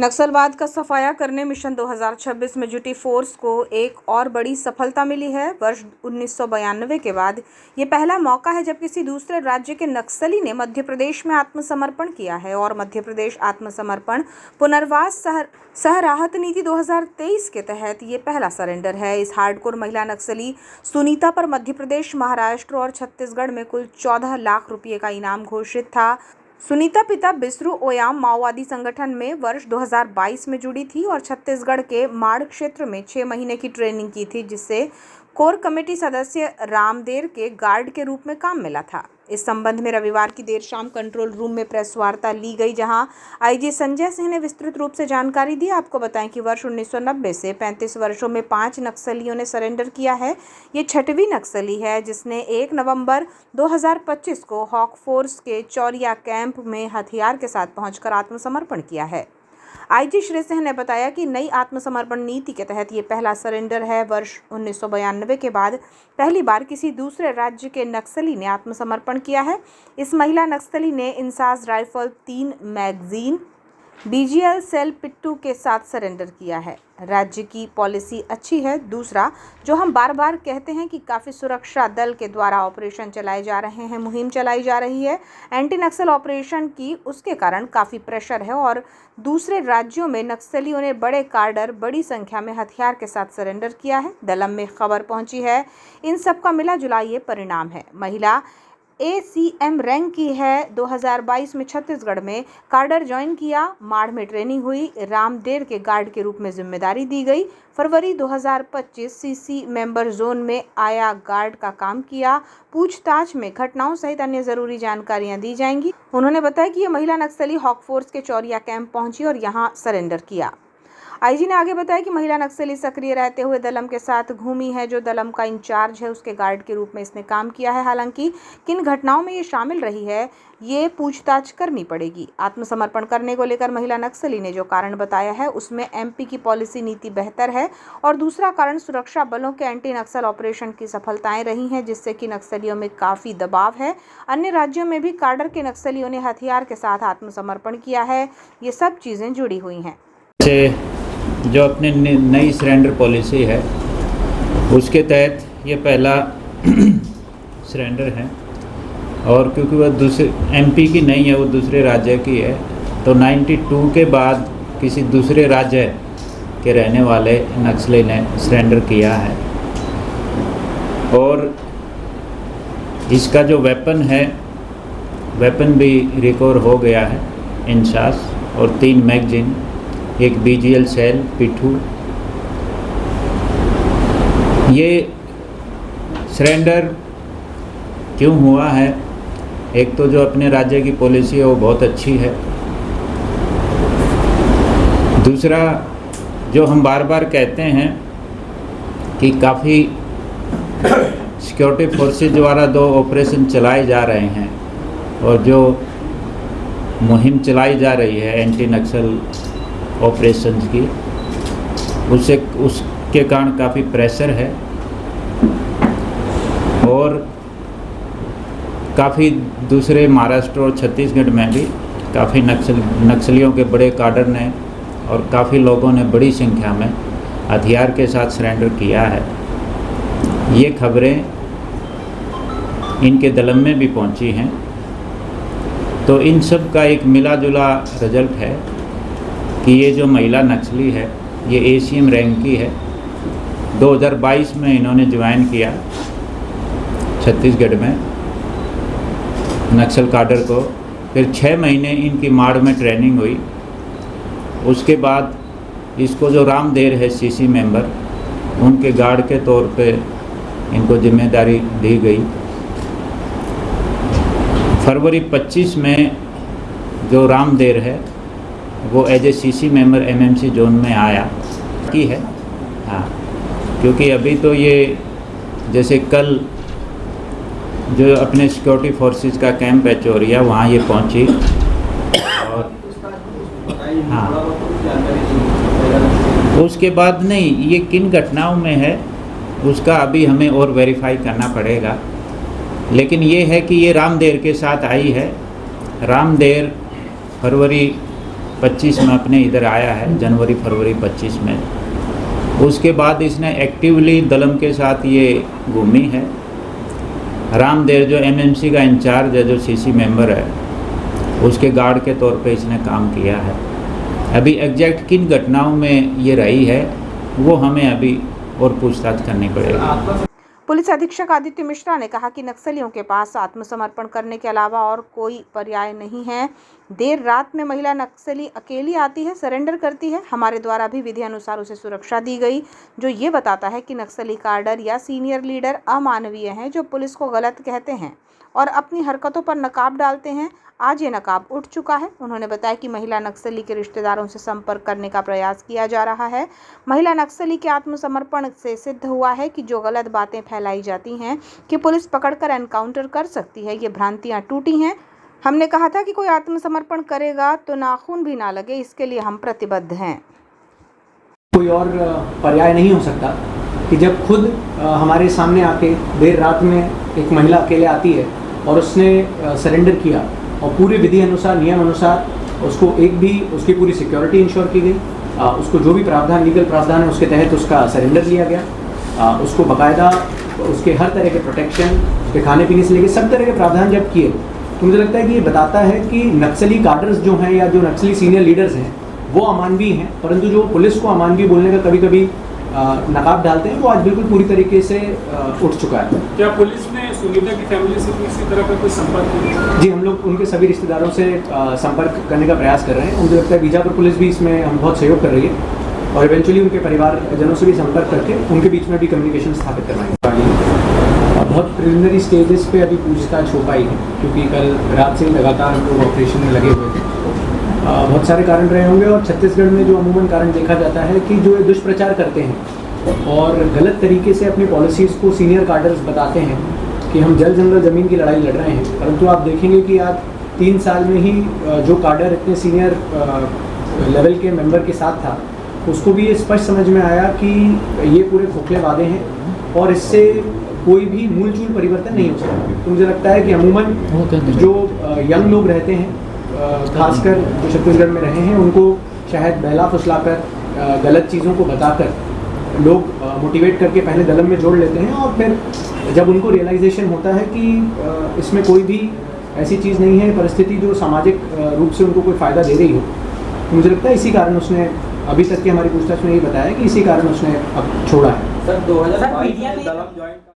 नक्सलवाद का सफाया करने मिशन 2026 में जुटी फोर्स को एक और बड़ी सफलता मिली है। वर्ष 1992 के बाद ये पहला मौका है जब किसी दूसरे राज्य के नक्सली ने मध्य प्रदेश में आत्मसमर्पण किया है और मध्य प्रदेश आत्मसमर्पण पुनर्वास सह राहत नीति 2023 के तहत ये पहला सरेंडर है। इस हार्डकोर महिला नक्सली सुनीता पर मध्य प्रदेश, महाराष्ट्र और छत्तीसगढ़ में कुल 14 लाख रुपये का इनाम घोषित था। सुनीता पिता बिसरू ओयाम माओवादी संगठन में वर्ष 2022 में जुड़ी थी और छत्तीसगढ़ के माड़ क्षेत्र में 6 महीने की ट्रेनिंग की थी, जिससे कोर कमेटी सदस्य रामदेर के गार्ड के रूप में काम मिला था। इस संबंध में रविवार की देर शाम कंट्रोल रूम में प्रेस वार्ता ली गई, जहां आईजी संजय सिंह ने विस्तृत रूप से जानकारी दी। आपको बताएं कि वर्ष 1990 से 35 वर्षों में 5 नक्सलियों ने सरेंडर किया है। ये 6वीं नक्सली है जिसने 1 नवंबर 2025 को हॉक फोर्स के चौरिया कैंप में हथियार के साथ पहुंचकर आत्मसमर्पण किया है। आईजी श्री सिंह ने बताया कि नई आत्मसमर्पण नीति के तहत ये पहला सरेंडर है। वर्ष 1992 के बाद पहली बार किसी दूसरे राज्य के नक्सली ने आत्मसमर्पण किया है। इस महिला नक्सली ने INSAS rifle 3 magazine BGL cell पिट्टू के साथ सरेंडर किया है। राज्य की पॉलिसी अच्छी है। दूसरा, जो हम बार बार कहते हैं कि काफ़ी सुरक्षा दल के द्वारा ऑपरेशन चलाए जा रहे हैं, मुहिम चलाई जा रही है एंटी नक्सल ऑपरेशन की, उसके कारण काफ़ी प्रेशर है और दूसरे राज्यों में नक्सलियों ने बड़े कार्डर बड़ी संख्या में हथियार के साथ सरेंडर किया है। दलम में खबर पहुंची है। इन सब का मिला जुला ये परिणाम है। महिला ACM रैंक की है। 2022 में छत्तीसगढ़ में कार्डर ज्वाइन किया, माड़ में ट्रेनिंग हुई, रामदेर के गार्ड के रूप में जिम्मेदारी दी गई। फरवरी 2025 CC मेंबर जोन में आया, गार्ड का काम किया। पूछताछ में घटनाओं सहित अन्य जरूरी जानकारियां दी जाएंगी। उन्होंने बताया कि यह महिला नक्सली हॉक फोर्स के चौरिया कैंप पहुंची और यहां सरेंडर किया। आईजी ने आगे बताया कि महिला नक्सली सक्रिय रहते हुए दलम के साथ घूमी है। जो दलम का इंचार्ज है उसके गार्ड के रूप में इसने काम किया है। हालांकि किन घटनाओं में ये शामिल रही है, ये पूछताछ करनी पड़ेगी। आत्मसमर्पण करने को लेकर महिला नक्सली ने जो कारण बताया है उसमें MP की पॉलिसी नीति बेहतर है और दूसरा कारण सुरक्षा बलों के एंटी नक्सल ऑपरेशन की सफलताएं रही हैं, जिससे कि नक्सलियों में काफ़ी दबाव है। अन्य राज्यों में भी कार्डर के नक्सलियों ने हथियार के साथ आत्मसमर्पण किया है। ये सब चीज़ें जुड़ी हुई हैं। जो अपने नई सरेंडर पॉलिसी है उसके तहत ये पहला सरेंडर है और क्योंकि वह दूसरे MP की नहीं है, वो दूसरे राज्य की है, तो 92 के बाद किसी दूसरे राज्य के रहने वाले नक्सली ने सरेंडर किया है। और इसका जो वेपन है, वेपन भी रिकवर हो गया है, इंसास और 3 मैगजीन, एक BGL सेल पिट्ठू। ये सरेंडर क्यों हुआ है? एक तो जो अपने राज्य की पॉलिसी है वो बहुत अच्छी है। दूसरा, जो हम बार बार कहते हैं कि काफ़ी सिक्योरिटी फोर्सेस द्वारा 2 ऑपरेशन चलाए जा रहे हैं और जो मुहिम चलाई जा रही है एंटी नक्सल ऑपरेशंस की, उसके कारण काफ़ी प्रेशर है और काफ़ी दूसरे महाराष्ट्र और छत्तीसगढ़ में भी काफ़ी नक्सलियों के बड़े कार्डर ने और काफ़ी लोगों ने बड़ी संख्या में हथियार के साथ सरेंडर किया है। ये खबरें इनके दलम में भी पहुंची हैं, तो इन सब का एक मिला जुला रिजल्ट है कि ये जो महिला नक्सली है ये ACM रैंक की है। 2022 में इन्होंने ज्वाइन किया छत्तीसगढ़ में नक्सल कार्डर को, फिर 6 महीने इनकी माड़ में ट्रेनिंग हुई। उसके बाद इसको जो रामदेर है CC मेंबर, उनके गार्ड के तौर पे इनको जिम्मेदारी दी गई। फरवरी 25 में जो रामदेर है वो as a CC member MMC zone में आया की है। हाँ, क्योंकि अभी तो ये जैसे कल जो अपने सिक्योरिटी फोर्सेस का कैंप है चौरिया, वहाँ ये पहुँची और हाँ, उसके बाद नहीं, ये किन घटनाओं में है उसका अभी हमें और वेरीफाई करना पड़ेगा। लेकिन ये है कि ये रामदेर के साथ आई है। रामदेर फरवरी 25 में अपने इधर आया है, जनवरी फरवरी 25 में। उसके बाद इसने एक्टिवली दलम के साथ ये घूमी है। रामदेव जो एमएमसी का इंचार्ज है, जो सीसी मेंबर है, उसके गार्ड के तौर पे इसने काम किया है। अभी एग्जैक्ट किन घटनाओं में ये रही है वो हमें अभी और पूछताछ करनी पड़ेगी। पुलिस अधीक्षक आदित्य मिश्रा ने कहा कि नक्सलियों के पास आत्मसमर्पण करने के अलावा और कोई पर्याय नहीं है। देर रात में महिला नक्सली अकेली आती है, सरेंडर करती है। हमारे द्वारा भी विधि अनुसार उसे सुरक्षा दी गई, जो ये बताता है कि नक्सली कार्डर या सीनियर लीडर अमानवीय हैं, जो पुलिस को गलत कहते हैं और अपनी हरकतों पर नकाब डालते हैं। आज ये नकाब उठ चुका है। उन्होंने बताया कि महिला नक्सली के रिश्तेदारों से संपर्क करने का प्रयास किया जा रहा है। महिला नक्सली के आत्मसमर्पण से सिद्ध हुआ है कि जो गलत बातें फैलाई जाती हैं कि पुलिस पकड़कर एनकाउंटर कर सकती है, ये भ्रांतियां टूटी हैं। हमने कहा था कि कोई आत्मसमर्पण करेगा तो नाखून भी ना लगे, इसके लिए हम प्रतिबद्ध हैं। कोई और पर्याय नहीं हो सकता कि जब खुद हमारे सामने आके देर रात में एक महिला अकेले आती है और उसने सरेंडर किया और पूरे विधि अनुसार, नियम अनुसार उसको एक भी उसकी पूरी सिक्योरिटी इंश्योर की गई, उसको जो भी प्रावधान, लीगल प्रावधान है उसके तहत उसका सरेंडर लिया गया, उसको बाकायदा उसके हर तरह के प्रोटेक्शन, उसके खाने पीने से लेकर सब तरह के प्रावधान जब किए, तो मुझे लगता है कि ये बताता है कि नक्सली कार्डर्स जो हैं या जो नक्सली सीनियर लीडर्स हैं वो अमानवीय हैं, परंतु जो पुलिस को अमानवीय बोलने का कभी कभी नकाब डालते हैं, वो आज बिल्कुल पूरी तरीके से उठ चुका है। क्या पुलिस ने सुनीता की फैमिली से किसी तरह का कोई संपर्क किया? जी, हम लोग उनके सभी रिश्तेदारों से संपर्क करने का प्रयास कर रहे हैं। मुझे लगता है बीजापुर पुलिस भी इसमें हम बहुत सहयोग कर रही है और इवेंचुअली उनके परिवारजनों से भी संपर्क करके उनके बीच में भी कम्युनिकेशन स्थापित करवाएंगे। बहुत प्रिलिमिनरी स्टेजेस पे अभी पूछताछ हो पाई है, क्योंकि कल रात से ही लगातार हम लोग ऑपरेशन में लगे हुए थे। बहुत सारे कारण रहे होंगे और छत्तीसगढ़ में जो अमूमन कारण देखा जाता है कि जो ये दुष्प्रचार करते हैं और गलत तरीके से अपनी पॉलिसीज़ को सीनियर कार्डर्स बताते हैं कि हम जल जंगल ज़मीन की लड़ाई लड़ रहे हैं, परंतु आप देखेंगे कि आज 3 साल में ही जो कार्डर इतने सीनियर लेवल के मेंबर के साथ था, उसको भी ये स्पष्ट समझ में आया कि ये पूरे खोखले वादे हैं और इससे कोई भी मूलचूल परिवर्तन नहीं हो सकता। तो मुझे लगता है कि अमूमन जो यंग लोग रहते हैं, खासकर जो छत्तीसगढ़ में रहे हैं, उनको शायद बहला फुसलाकर गलत चीज़ों को बताकर लोग मोटिवेट करके पहले दलम में जोड़ लेते हैं और फिर जब उनको रियलाइजेशन होता है कि इसमें कोई भी ऐसी चीज़ नहीं है, परिस्थिति जो सामाजिक रूप से उनको कोई फ़ायदा दे रही हो, तो मुझे लगता है इसी कारण उसने, अभी तक की हमारी पूछताछ में यही बताया कि इसी कारण उसने अब छोड़ा है। सर 2022 में दलम ज्वाइन